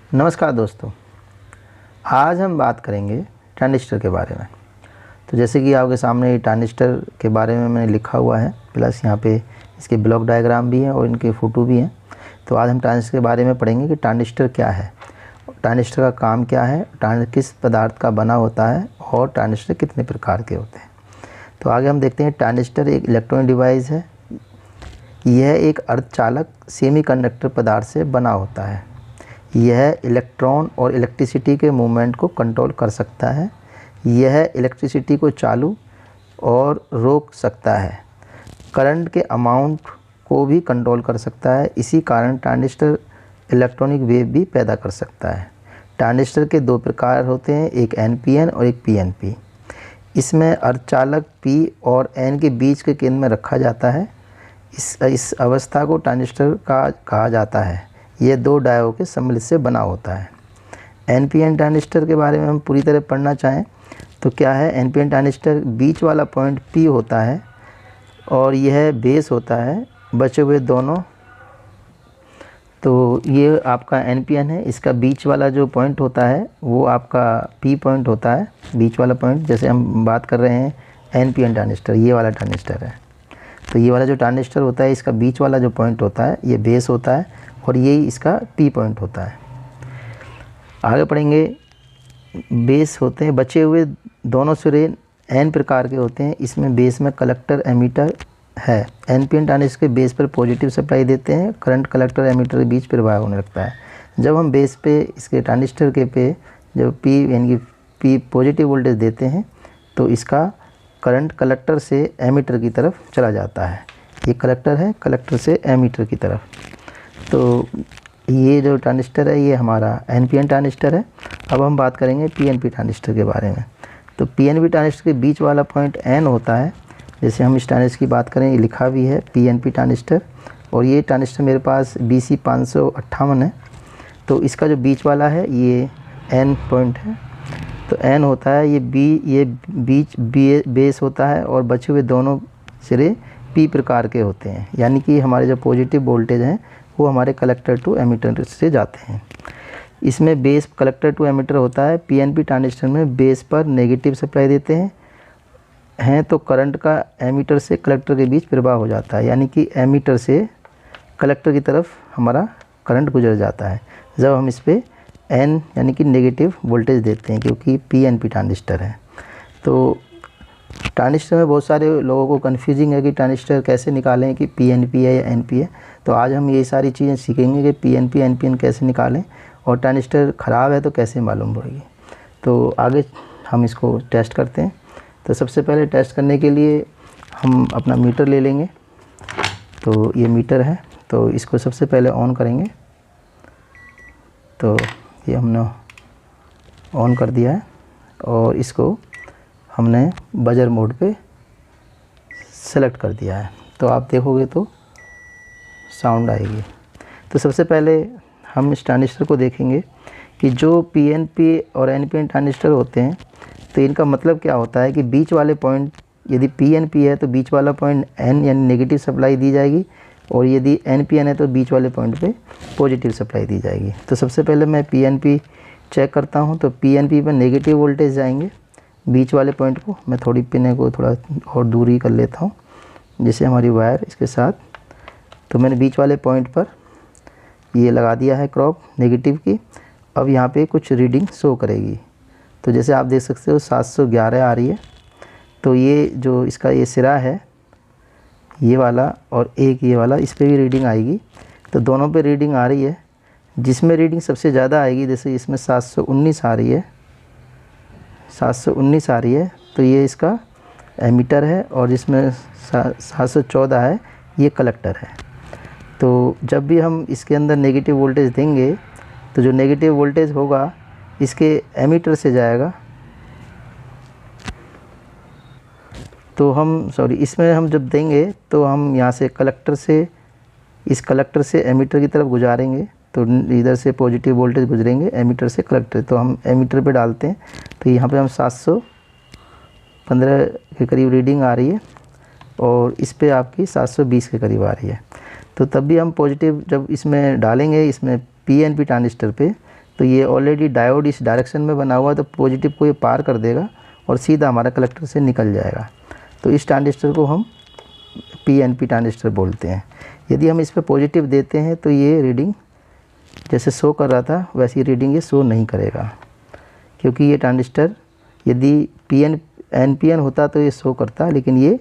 नमस्कार दोस्तों, आज हम बात करेंगे ट्रांजिस्टर के बारे में। तो जैसे कि आपके सामने ट्रांजिस्टर के बारे में मैंने लिखा हुआ है, प्लस यहाँ पे इसके ब्लॉक डायग्राम भी हैं और इनके फ़ोटो भी हैं। तो आज हम ट्रांजिस्टर के बारे में पढ़ेंगे कि ट्रांजिस्टर क्या है, ट्रांजिस्टर का काम क्या है, ट्रांजिस्टर किस पदार्थ का बना होता है और ट्रांजिस्टर कितने प्रकार के होते हैं। तो आगे हम देखते हैं। ट्रांजिस्टर एक इलेक्ट्रॉनिक डिवाइस है। यह एक अर्धचालक सेमीकंडक्टर पदार्थ से बना होता है। यह इलेक्ट्रॉन और इलेक्ट्रिसिटी के मूवमेंट को कंट्रोल कर सकता है। यह इलेक्ट्रिसिटी को चालू और रोक सकता है। करंट के अमाउंट को भी कंट्रोल कर सकता है। इसी कारण ट्रांजिस्टर इलेक्ट्रॉनिक वेव भी पैदा कर सकता है। ट्रांजिस्टर के दो प्रकार होते हैं, एक NPN और एक PNP। इसमें अर्धचालक P और N के बीच के केंद्र में रखा जाता है। इस अवस्था को ट्रांजिस्टर का कहा जाता है। यह दो डायोड के सम्मिलित से बना होता है। NPN ट्रांजिस्टर के बारे में हम पूरी तरह पढ़ना चाहें तो क्या है। NPN ट्रांजिस्टर बीच वाला पॉइंट P होता है और यह बेस होता है, बचे हुए दोनों। तो ये आपका NPN है। इसका बीच वाला जो पॉइंट होता है वो आपका P पॉइंट होता है, बीच वाला पॉइंट। जैसे हम बात कर रहे हैं NPN ट्रांजिस्टर, ये वाला ट्रांजिस्टर है। तो ये वाला जो ट्रांजिस्टर होता है, इसका बीच वाला जो पॉइंट होता है ये बेस होता है और यही इसका P पॉइंट होता है। आगे पढ़ेंगे। बेस होते हैं, बचे हुए दोनों सिरे N प्रकार के होते हैं। इसमें बेस में कलेक्टर एमीटर है। NPN ट्रांजिस्टर के बेस पर पॉजिटिव सप्लाई देते हैं। करंट कलेक्टर एमीटर के बीच प्रवाह होने लगता है। जब हम बेस पे इसके ट्रांजिस्टर के पे जब P यानी कि P पॉजिटिव वोल्टेज देते हैं तो इसका करंट कलेक्टर से एमीटर की तरफ चला जाता है। ये कलेक्टर है, कलेक्टर से एमीटर की तरफ। तो ये जो ट्रांजिस्टर है ये हमारा NPN ट्रांजिस्टर है। अब हम बात करेंगे PNP ट्रांजिस्टर के बारे में। तो PNP ट्रांजिस्टर के बीच वाला पॉइंट N होता है। जैसे हम इस ट्रांजिस्टर की बात करें, ये लिखा भी है PNP ट्रांजिस्टर। और ये ट्रांजिस्टर मेरे पास BC 558 है। तो इसका जो बीच वाला है ये N पॉइंट है। तो N होता है, ये बीच बेस होता है और बचे हुए दोनों सिरे P प्रकार के होते हैं। यानी कि हमारे जो पॉजिटिव वोल्टेज हैं वो हमारे कलेक्टर टू एमीटर से जाते हैं। इसमें बेस कलेक्टर टू एमीटर होता है। PNP ट्रांजिस्टर में बेस पर नेगेटिव सप्लाई देते हैं तो करंट का एमीटर से कलेक्टर के बीच प्रवाह हो जाता है। यानी कि एमीटर से कलेक्टर की तरफ हमारा करंट गुजर जाता है जब हम इस पर N यानी कि नेगेटिव वोल्टेज देते हैं, क्योंकि PNP ट्रांजिस्टर है। तो ट्रांजिस्टर में बहुत सारे लोगों को कन्फ्यूजिंग है कि ट्रांजिस्टर कैसे निकालें कि PNP है या NP है। तो आज हम ये सारी चीज़ें सीखेंगे कि PNP NPN कैसे निकालें और ट्रांजिस्टर ख़राब है तो कैसे मालूम पड़ेगी। तो आगे हम इसको टेस्ट करते हैं। तो सबसे पहले टेस्ट करने के लिए हम अपना मीटर ले लेंगे। तो ये मीटर है, तो इसको सबसे पहले ऑन करेंगे। तो ये हमने ऑन कर दिया है और इसको हमने बजर मोड पे सेलेक्ट कर दिया है। तो आप देखोगे तो साउंड आएगी। तो सबसे पहले हम इस ट्रांजिस्टर को देखेंगे कि जो PNP और NPN ट्रांजिस्टर होते हैं तो इनका मतलब क्या होता है कि बीच वाले पॉइंट, यदि PNP है तो बीच वाला पॉइंट N यानी नेगेटिव सप्लाई दी जाएगी, और यदि NPN है तो बीच वाले पॉइंट पे पॉजिटिव सप्लाई दी जाएगी। तो सबसे पहले मैं PNP चेक करता हूँ। तो PNP पर नेगेटिव वोल्टेज जाएंगे बीच वाले पॉइंट को। मैं थोड़ी पिने को थोड़ा और दूरी कर लेता हूँ, जैसे हमारी वायर इसके साथ। तो मैंने बीच वाले पॉइंट पर ये लगा दिया है क्रॉप नेगेटिव की। अब यहाँ पे कुछ रीडिंग शो करेगी। तो जैसे आप देख सकते हो 711 आ रही है। तो ये जो इसका ये सिरा है ये वाला और एक ये वाला, इस पर भी रीडिंग आएगी। तो दोनों पे रीडिंग आ रही है। जिसमें रीडिंग सबसे ज़्यादा आएगी, जैसे इसमें 719 आ रही है, 719 आ रही है, तो ये इसका एमीटर है। और जिसमें 714 है ये कलेक्टर है। तो जब भी हम इसके अंदर नेगेटिव वोल्टेज देंगे तो जो नेगेटिव वोल्टेज होगा इसके एमीटर से जाएगा। तो इसमें हम जब देंगे तो हम यहाँ से कलेक्टर से, इस कलेक्टर से एमीटर की तरफ गुजारेंगे। तो इधर से पॉजिटिव वोल्टेज गुजरेंगे एमीटर से कलेक्टर। तो हम एमीटर पे डालते हैं तो यहाँ पे हम 715 के करीब रीडिंग आ रही है और इस पे आपकी 720 के करीब आ रही है। तो तब भी हम पॉजिटिव जब इसमें डालेंगे, इसमें PNP ट्रांजिस्टर पे, तो ये ऑलरेडी डायोड इस डायरेक्शन में बना हुआ है, तो पॉजिटिव को ये पार कर देगा और सीधा हमारा कलेक्टर से निकल जाएगा। तो इस ट्रांजिस्टर को हम PNP ट्रांजिस्टर बोलते हैं। यदि हम इस पर पॉजिटिव देते हैं तो ये रीडिंग जैसे शो कर रहा था वैसी रीडिंग ये शो नहीं करेगा, क्योंकि ये ट्रांजिस्टर यदि NPN होता तो ये शो करता, लेकिन ये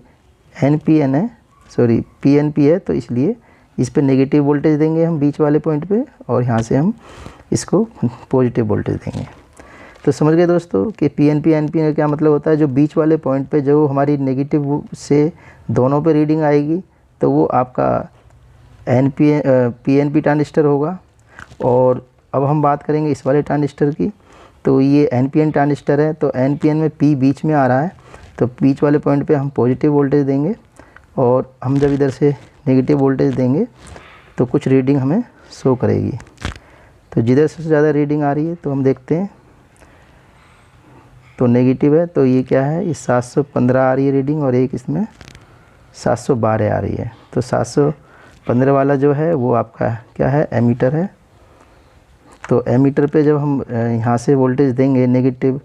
NPN है, सॉरी PNP है, तो इसलिए इस पे नेगेटिव वोल्टेज देंगे हम बीच वाले पॉइंट पे और यहाँ से हम इसको पॉजिटिव वोल्टेज देंगे। तो समझ गए दोस्तों कि PNP NPN का क्या मतलब होता है। जो बीच वाले पॉइंट पे जो हमारी नेगेटिव से दोनों पे रीडिंग आएगी तो वो आपका PNP ट्रांजिस्टर होगा। और अब हम बात करेंगे इस वाले ट्रांजिस्टर की। तो ये NPN ट्रांजिस्टर है, तो NPN में P बीच में आ रहा है, तो बीच वाले पॉइंट पे हम पॉजिटिव वोल्टेज देंगे और हम जब इधर से नेगेटिव वोल्टेज देंगे तो कुछ रीडिंग हमें शो करेगी। तो जिधर से ज़्यादा रीडिंग आ रही है तो हम देखते हैं, तो नेगेटिव है, तो ये क्या है, ये 715 आ रही है रीडिंग और एक इसमें 712 आ रही है। तो 715 वाला जो है वो आपका क्या है, एमीटर है। तो एमीटर पे जब हम यहाँ से वोल्टेज देंगे नेगेटिव,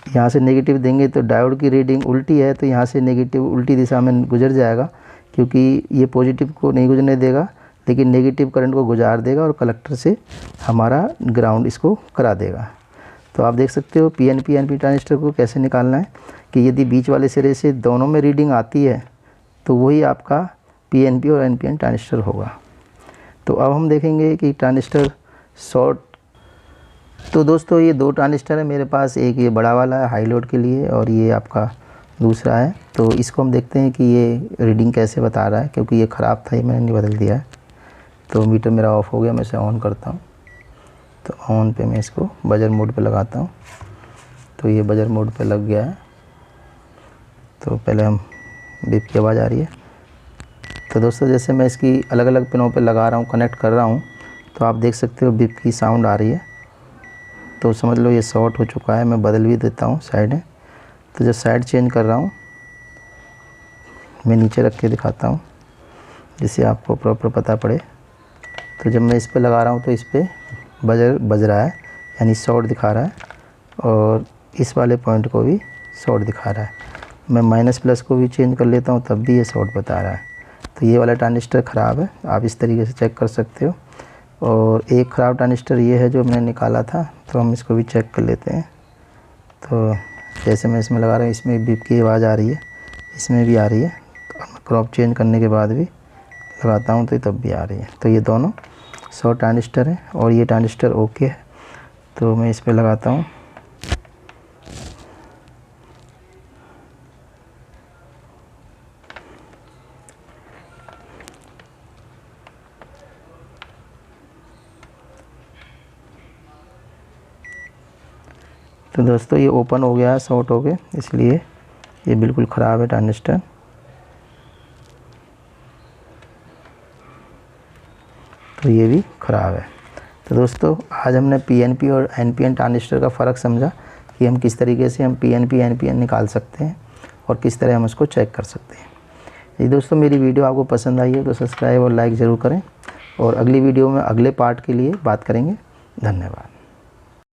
यहाँ से नेगेटिव देंगे तो डायोड की रीडिंग उल्टी है, तो यहाँ से नेगेटिव उल्टी दिशा में गुजर जाएगा, क्योंकि ये पॉजिटिव को नहीं गुजरने देगा लेकिन नेगेटिव करंट को गुजार देगा और कलेक्टर से हमारा ग्राउंड इसको करा देगा। तो आप देख सकते हो PNP NP ट्रांजिस्टर को कैसे निकालना है कि यदि बीच वाले सिरे से दोनों में रीडिंग आती है तो वही आपका PNP और NPN ट्रांजिस्टर होगा। तो अब हम देखेंगे कि ट्रांजिस्टर शॉर्ट। तो दोस्तों ये दो ट्रांजिस्टर है मेरे पास, एक ये बड़ा वाला है हाई लोड के लिए और ये आपका दूसरा है। तो इसको हम देखते हैं कि ये रीडिंग कैसे बता रहा है, क्योंकि ये ख़राब था, ये मैंने नहीं बदल दिया है। तो मीटर मेरा ऑफ़ हो गया, मैं इसे ऑन करता हूँ। तो ऑन पे मैं इसको बजर मोड पे लगाता हूँ, तो ये बजर मोड पे लग गया है। तो पहले हम बीप की आवाज़ आ रही है। तो दोस्तों जैसे मैं इसकी अलग अलग पिनों पे लगा रहा हूँ, कनेक्ट कर रहा हूँ, तो आप देख सकते हो बीप की साउंड आ रही है। तो समझ लो ये शॉर्ट हो चुका है। मैं बदल भी देता हूँ साइडें। तो जब साइड चेंज कर रहा हूँ मैं नीचे रख के दिखाता हूँ जिससे आपको प्रॉपर पता पड़े। तो जब मैं इस पे लगा रहा हूँ तो इस पे बज रहा है, यानी शॉर्ट दिखा रहा है, और इस वाले पॉइंट को भी शॉर्ट दिखा रहा है। मैं माइनस प्लस को भी चेंज कर लेता हूँ तब भी ये शॉर्ट बता रहा है। तो ये वाला ट्रांजिस्टर ख़राब है, आप इस तरीके से चेक कर सकते हो। और एक ख़राब ट्रांजिस्टर ये है जो मैंने निकाला था, तो हम इसको भी चेक कर लेते हैं। तो जैसे मैं इसमें लगा रहा हूँ, इसमें बीप की आवाज़ आ रही है, इसमें भी आ रही है। तो मैं क्रॉप चेंज करने के बाद भी लगाता हूँ तो तब भी आ रही है। तो ये दोनों 100 ट्रांजिस्टर है और ये ट्रांजिस्टर ओके है। तो मैं इस पे लगाता हूँ। तो दोस्तों ये ओपन हो गया है, शॉर्ट हो गए, इसलिए ये बिल्कुल ख़राब है ट्रांजिस्टर। तो ये भी ख़राब है। तो दोस्तों आज हमने PNP और NPN ट्रांजिस्टर का फ़र्क समझा कि हम किस तरीके से हम PNP NPN निकाल सकते हैं और किस तरह हम उसको चेक कर सकते हैं। यदि दोस्तों मेरी वीडियो आपको पसंद आई है तो सब्सक्राइब और लाइक ज़रूर करें, और अगली वीडियो में अगले पार्ट के लिए बात करेंगे। धन्यवाद।